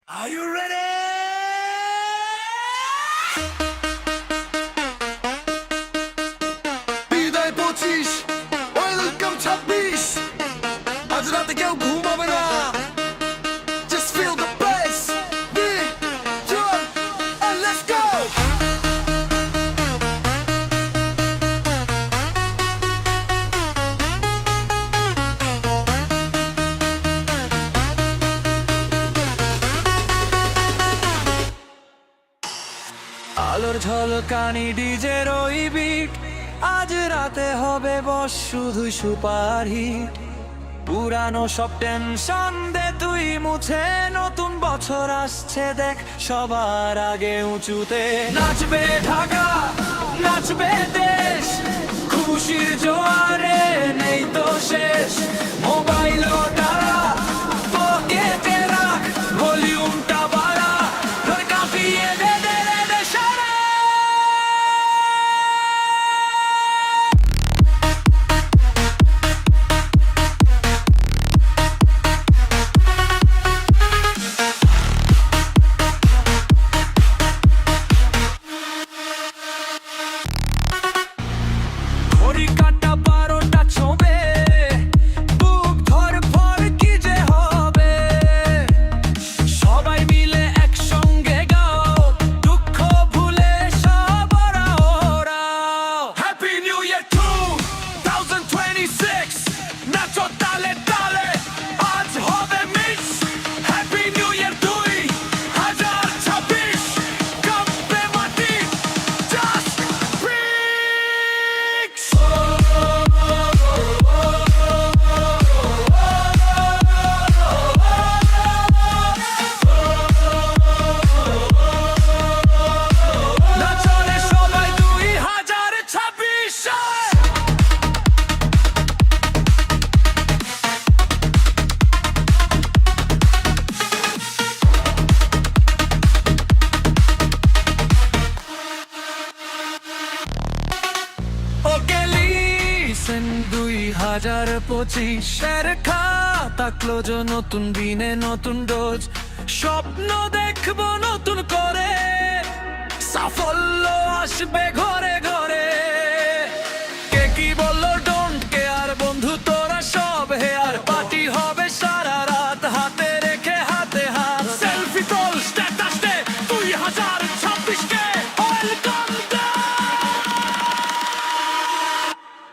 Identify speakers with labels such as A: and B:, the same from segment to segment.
A: Are you ready? বিদায় 25 welcome 26 আজ রাতে কেউ ঘুমাবে না Just feel the bass Big drum and let's go আলোর ঝলকানি ডিজের ওই বিট আজ রাতে হবে বস শুধু সুপার হিট পুরানো সব টেনশন দে তুই মুছে নতুন বছর আসছে দেখ সবার আগে উঁচুতে নাচবে ঢাকা নাচবে দেশ খুশির জোয়ারে নেই তো শেষ মোবাইল দ্বারা পকেটে রাখ ভলিউমটা বাড়া তোর কাঁপিয়ে দে কাটা 12টা ছোঁবে বুক ধরফর কি যে হবে সবাই মিলে একসঙ্গে গাও দুঃখ ভুলে সব ওরাও হ্যাপি নিউ ইয়ার 2026 নাচো তালে তালে আজ হবে মিস হ্যাপি নিউ ইয়ার 2026 কাঁপবে মাটি জাস্ট ওকে লিসেন 2025 খাতা ক্লোজ নতুন দিনে নতুন ডোজ স্বপ্ন দেখবো নতুন করে সাফল্য আসবে ঘরে ঘরে কে কি বললো ডোন্ট কেয়ার বন্ধু তোরা সব হেয়ার পার্টি হবে সারা রাত হাতে রেখে হাতে হাত সেলফি তোল স্ট্যাটাস দে 2026 কে ওয়েলকাম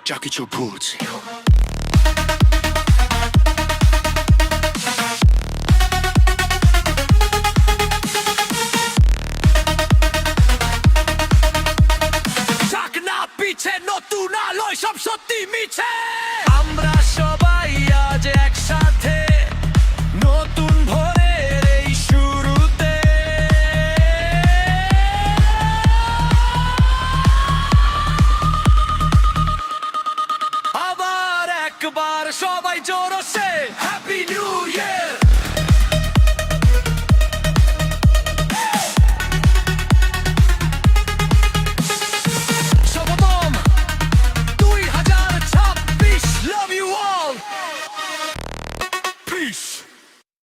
A: যা কিছু ভুলছি